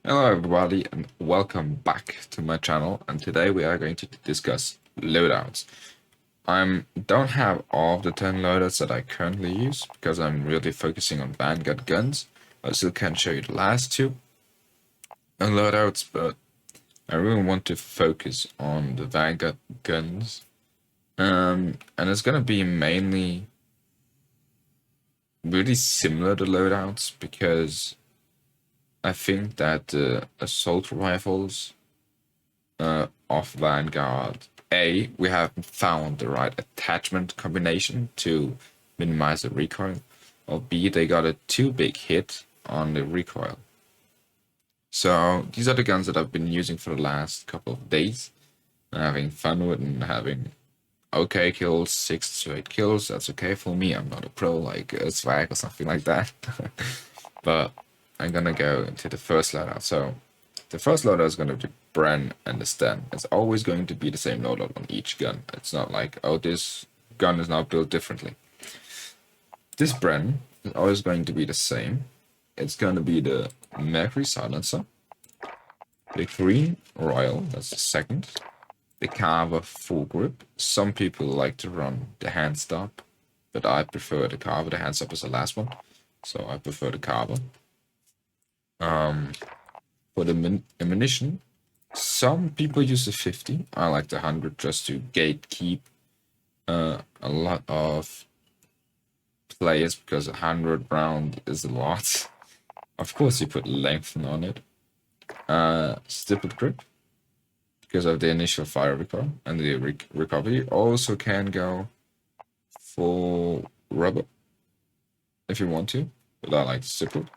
Hello everybody and welcome back to my channel, and today we are going to discuss loadouts. I don't have all of the 10 loadouts that I currently use because I'm really focusing on Vanguard guns. I still can't show you the last two loadouts, but I really want to focus on the Vanguard guns. And it's gonna be mainly really similar to loadouts because I think that the assault rifles of Vanguard, we haven't found the right attachment combination to minimize the recoil, or B, they got a too big hit on the recoil. So these are the guns that I've been using for the last couple of days, and having fun with and having okay kills, 6 to 8 kills. That's okay for me. I'm not a pro like Swag or something like that. But I'm gonna go into the first loadout. So the first loadout is going to be Bren and the Sten. It's always going to be the same loadout on each gun. It's not like, oh, this gun is now built differently. This Bren is always going to be the same. It's going to be the Mercury Silencer, the Green Royal, that's the second, the Carver Full Grip. Some people like to run the Hand Stop, but I prefer the Carver. The Hand Stop is the last one, so I prefer the Carver. For the ammunition, some people use the 50. I like the 100 just to gatekeep a lot of players because 100 round is a lot. Of course, you put lengthen on it. Stippled grip because of the initial fire recoil and the recovery. Also can go for rubber if you want to, but I like stippled.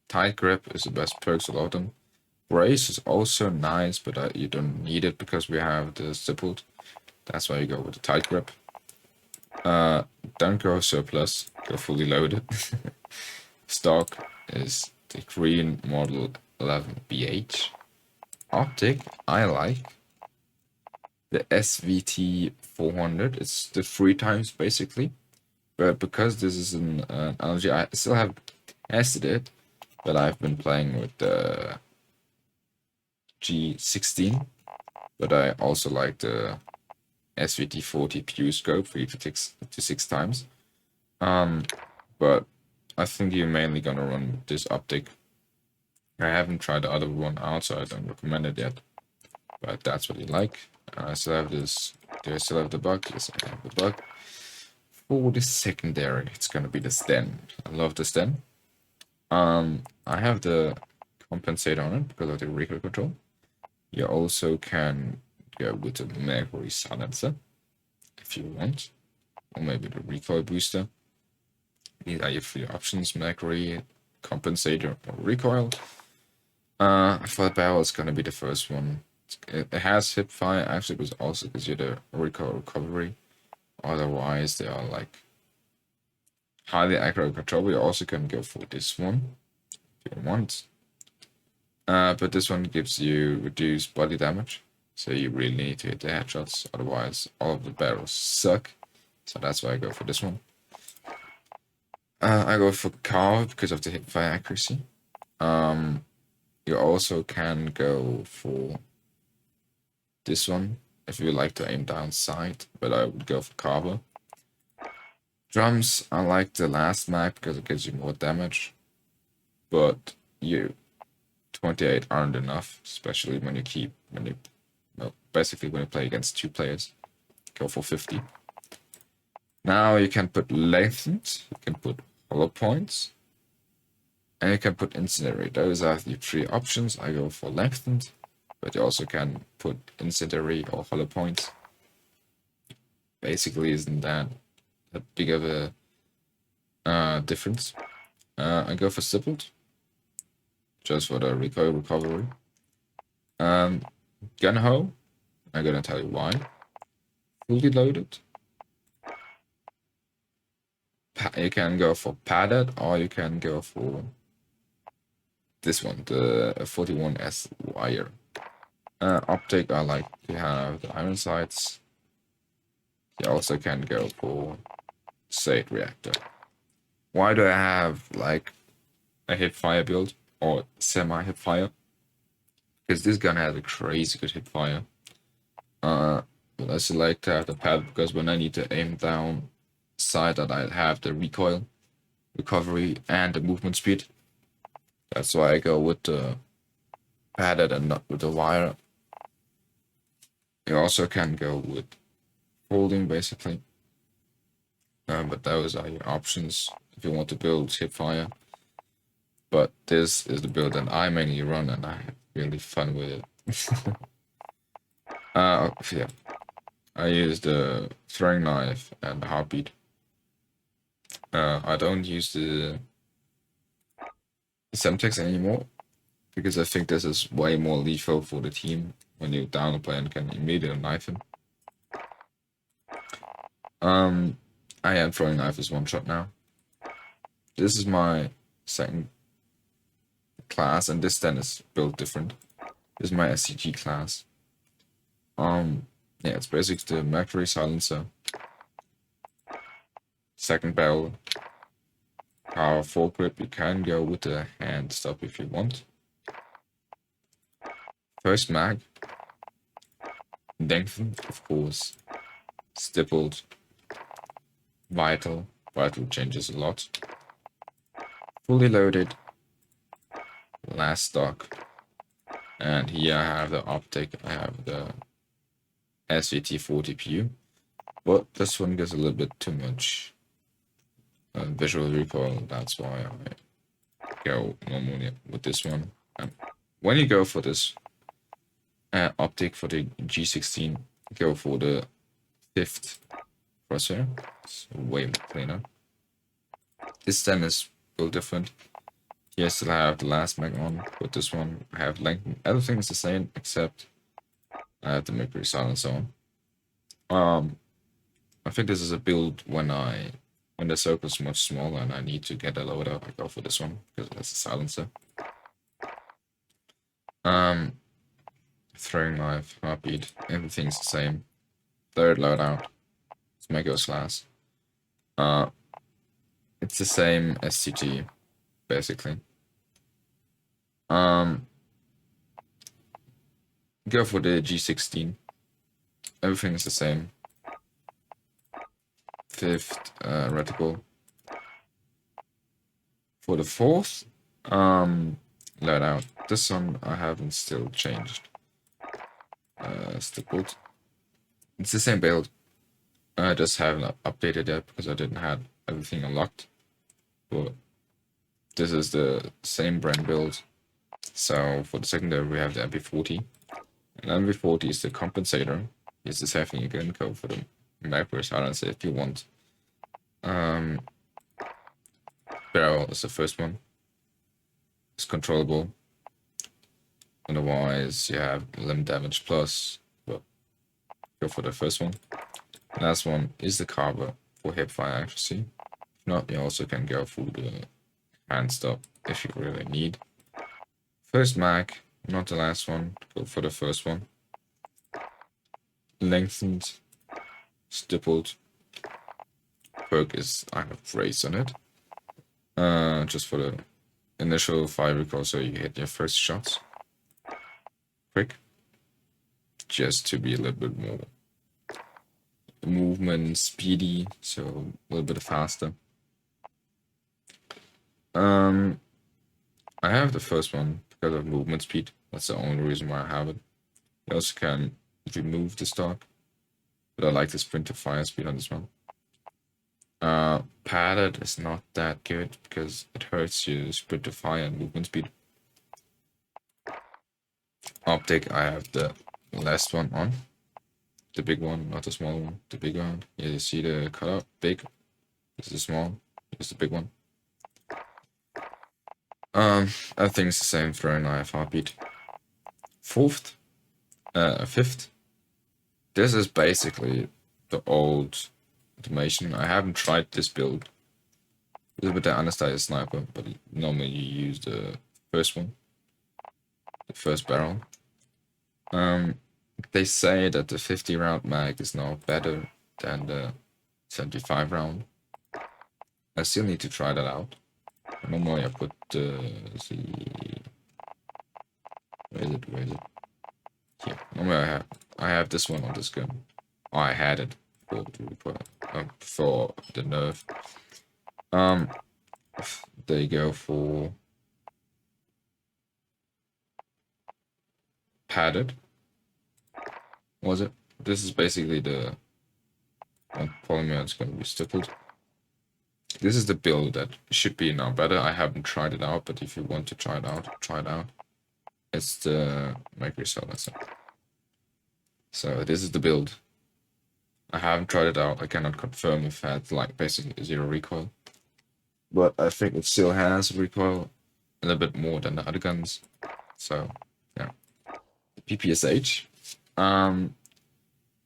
Tight grip is the best perks of them. Brace is also nice, but you don't need it because we have the stippled. That's why you go with the tight grip. Don't go surplus, go fully loaded. Stock is the green model 11BH. Optic, I like. The SVT 400, it's the 3 times basically. But because this is an analogy, I still have tested it, but I've been playing with the G16, but I also like the SVT 40 PU scope 3 to 6 times. But I think you're mainly gonna run this optic. I haven't tried the other one out, so I don't recommend it yet. But that's what you like. I still have this. Do I still have the bug? Yes, I have the bug. For the secondary, it's gonna be the Sten. I love the Sten. I have the compensator on it because of the recoil control. You also can go with the Mercury Silencer if you want, or maybe the recoil booster. These are your 3 options: Mercury, compensator, or recoil. For the barrel, it's gonna be the first one. It has hip fire actually, but also gives you the recoil recovery. Otherwise, they are like highly accurate control. You also can go for this one if you want. But this one gives you reduced body damage, so you really need to hit the headshots. Otherwise, all of the barrels suck. So that's why I go for this one. I go for Carve because of the hip fire accuracy. You also can go for this one if you like to aim down sight, but I would go for Carver. Drums, I like the last mag because it gives you more damage, but 28 aren't enough, especially when basically when you play against 2 players. Go for 50. Now you can put lengthened, you can put hollow points, and you can put incendiary. Those are the 3 options. I go for lengthened, but you also can put incendiary or hollow points. Basically, isn't that big of a difference? I go for stippled, just for the recoil recovery. Gun ho, I'm gonna tell you why. Fully loaded. You can go for padded, or you can go for this one, the 41S wire. Optic, I like to have the iron sights. You also can go for Sate reactor. Why do I have like a hip fire build? or semi-hip fire, because this gun has a crazy good hip fire. But I select the pad because when I need to aim down sight that I have the recoil, recovery, and the movement speed. That's why I go with the padded and not with the wire. You also can go with folding basically. But those are your options if you want to build hip fire. But this is the build that I mainly run and I have really fun with it. Yeah. I use the throwing knife and the heartbeat. I don't use the Semtex anymore because I think this is way more lethal for the team when you down a player and can immediately knife him. I am throwing knife as one shot now. This is my second class, and this then is built different. This is my SCG class. Yeah, it's basically the Mercury silencer, second barrel, power foregrip. You can go with the hand stop if you want. First mag, lengthen, of course, stippled, vital changes a lot. Fully loaded, last stock, and here I have the optic. I have the SVT40 PU, but this one gets a little bit too much visual recoil. That's why I go normally with this one. When you go for this optic for the G16, go for the 5th crosshair. It's way more cleaner. This then is a little different. Here I still have the last mag on. With this one, I have lengthen. Everything is the same except I have the Mercury silencer on. I think this is a build when the circle is much smaller and I need to get a loadout. I go for this one because it has a silencer. Throwing knife, heartbeat, everything's the same. Third loadout, it's Mego Slash. It's the same SCG, basically. Go for the G16. Everything is the same. 5th reticle. For the 4th loadout, this one I haven't still changed. Stippled. It's the same build. I just haven't updated it because I didn't have everything unlocked. But this is the same brand build. So for the secondary we have the MP40. And MP40 is the compensator. It's the same thing. You can go for the Mercury silencer if you want. Barrel is the first one. It's controllable. Otherwise, you have limb damage plus, but go for the first one. Last one is the carver for hip fire accuracy. If not, you also can go for the hand stop if you really need. First mag, not the last one. Go for the first one. Lengthened, stippled. Perk is I have race on it. Just for the initial fire recoil, so you hit your first shots quick. Just to be a little bit more movement speedy, so a little bit faster. I have the first one because of movement speed. That's the only reason why I have it. You also can remove the stock, but I like the sprint to fire speed on this one. Padded is not that good because it hurts your sprint to fire and movement speed. Optic, I have the last one on. The big one, not the small one. The big one. Yeah, you see the cutout? Big. This is small. This is the big one. Everything's the same. Throwing knife, heartbeat. 5th. This is basically the old automation. I haven't tried this build. This is with the anesthesia sniper, but normally you use the first one. The first barrel. They say that the 50 round mag is now better than the 75 round. I still need to try that out. Normally I put the where is it? Here. Normally I have this one on this gun. Oh, I had it for the nerf. They go for padded. Was it? This is basically the polymer is going to be stippled. This is the build that should be now better. I haven't tried it out, but if you want to try it out, try it out. It's the mercury silencer. So this is the build. I haven't tried it out. I cannot confirm if it had like basically zero recoil, but I think it still has recoil a little bit more than the other guns. So yeah, PPSH.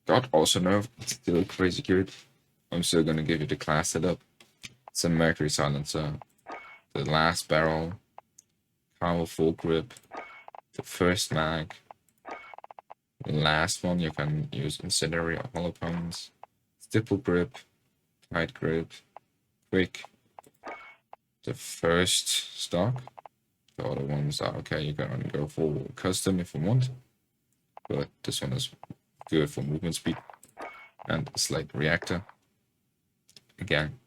Got also nerfed. Still crazy good. I'm still gonna give you the class setup. It's a mercury silencer, the last barrel, power full grip, the first mag, the last one you can use incendiary or hollow points, stipple grip, tight grip, quick, the first stock. The other ones are okay, you can only go for custom if you want, but this one is good for movement speed, and a slight reactor. Again,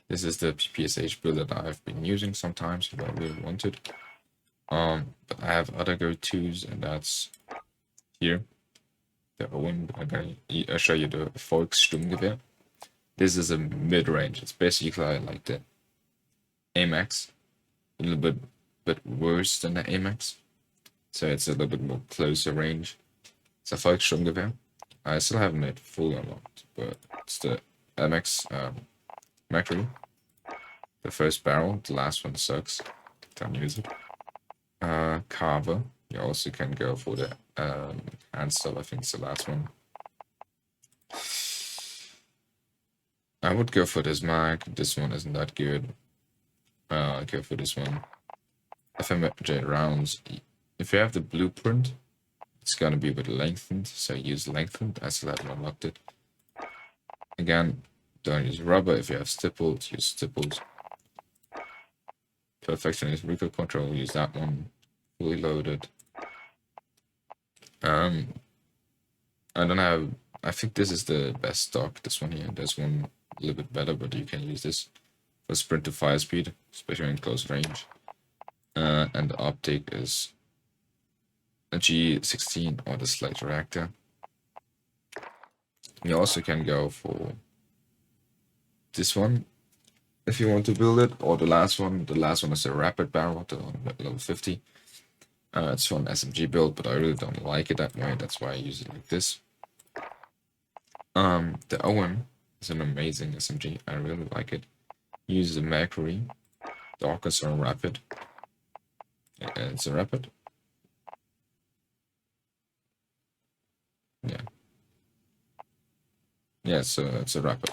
this is the PPSH build that I've been using sometimes if I really wanted. But I have other go-tos, and that's here. The Owen, I'm gonna show you the Volkssturmgewehr. This is a mid-range. It's basically like the AMAX, a little bit worse than the AMAX. So it's a little bit more closer range. It's a Volkssturmgewehr. I still haven't it fully unlocked, but it's the MX Mercury. The first barrel, the last one sucks. Don't use it. Carver. You also can go for the hand stuff. I think it's the last one. I would go for this mag. This one isn't that good. I'll go for this one. FMJ rounds. If you have the blueprint, it's gonna be with lengthened, so use lengthened. I still haven't unlocked it. Again, don't use rubber. If you have stippled, use stippled. Perfectionist recoil control, use that one. Fully loaded. I don't have. I think this is the best stock. This one here. There's one a little bit better, but you can use this for sprint to fire speed, especially in close range. And the optic is a G16 or the slight reactor. You also can go for this one if you want to build it, or the last one. The last one is a rapid barrel, the level 50. It's for an SMG build, but I really don't like it that way. That's why I use it like this. The OM is an amazing SMG. I really like it. Use the Mercury. The Orcas are rapid. It's a rapid. Yeah. Yeah, so it's a rapid.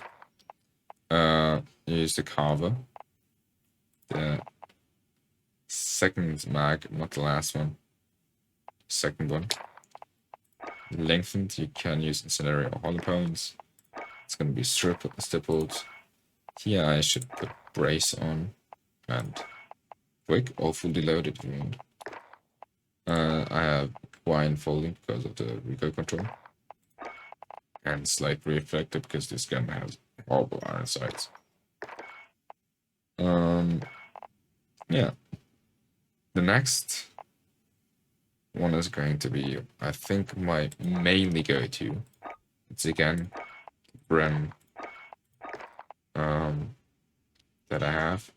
Use the Carver. The second mag, not the last one. Second one. Lengthened, you can use incendiary or hollow points. It's gonna be stippled. Here I should put brace on and quick or fully loaded if you want. I have wine folding because of the recoil control. And slight reflector because this gun has horrible iron sights. Yeah. The next one is going to be, I think, my mainly go-to. It's again Bren that I have.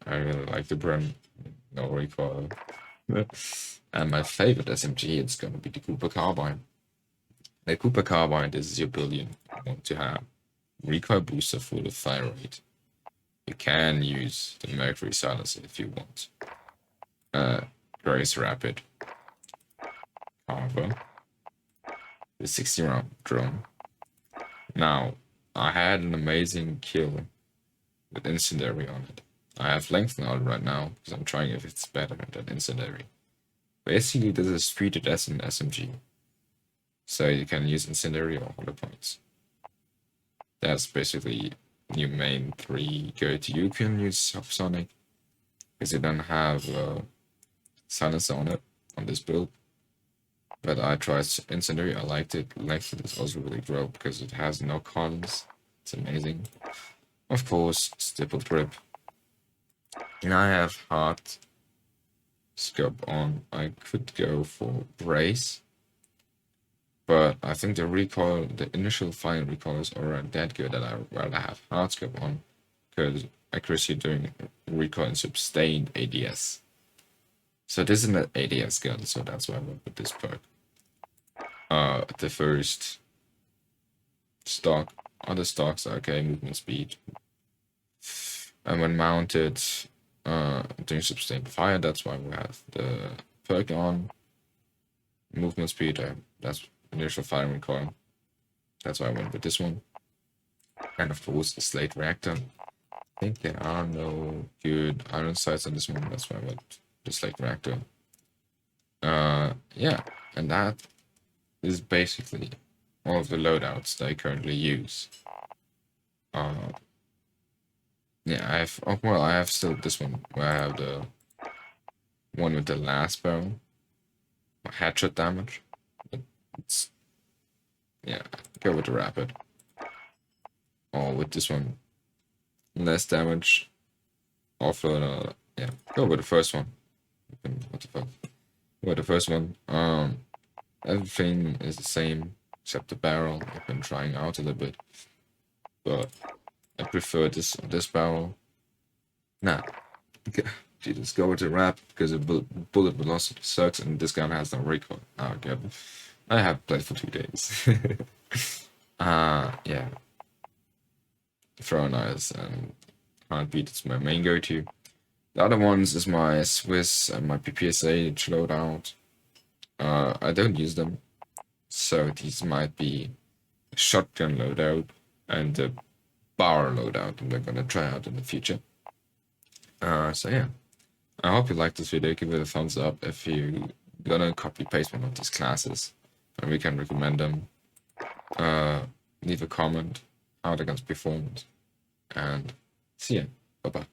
I really like the Bren, no recoil. And my favorite SMG is gonna be the Cooper Carbine. The Cooper Carbine is your build you want to have. Recoil booster for the fire rate. You can use the Mercury silencer if you want. Grace Rapid. Carver. The 60-round drone. Now, I had an amazing kill with incendiary on it. I have lengthened out right now because I'm trying if it's better than incendiary. Basically, this is treated as an SMG. So you can use incendiary or hollow points. That's basically your main three go-to. You can use subsonic, because you don't have silencer on it on this build. But I tried incendiary. I liked it. Length is also really great because it has no cons. It's amazing. Of course, stippled grip. And I have heart scope on. I could go for brace, but I think the recoil, the initial fire recoil is already that good that I rather have hard scope on, because accuracy during recoil and sustained ADS. So this is an ADS gun, so that's why I went with this perk. The first stock, other stocks are okay, movement speed. And when mounted, doing sustained fire, that's why we have the perk on. Movement speed, that's initial fire recoil. That's why I went with this one. And of course, the slate reactor. I think there are no good iron sights on this one, that's why I went with the slate reactor. Yeah, and that is basically all of the loadouts that I currently use. Yeah, I have still this one where I have the one with the last barrel, headshot damage. It's, yeah, go with the rapid. Or with this one, less damage. Offload, yeah, go with the first one. What the fuck? Go with the first one. Everything is the same except the barrel. I've been trying out a little bit, but I prefer this barrel. Nah, Jesus, go with the wrap because the bullet velocity sucks, and this gun has no recoil. Oh god, I have played for 2 days. Yeah, throw nice and heartbeat is my main go-to. The other ones is my Swiss and my PPSA loadout. I don't use them, so these might be a shotgun loadout and a bar loadout, and they're gonna try out in the future. So yeah, I hope you liked this video. Give it a thumbs up if you gonna copy paste one of these classes, and we can recommend them. Leave a comment how the guns performed, and see ya. Bye bye.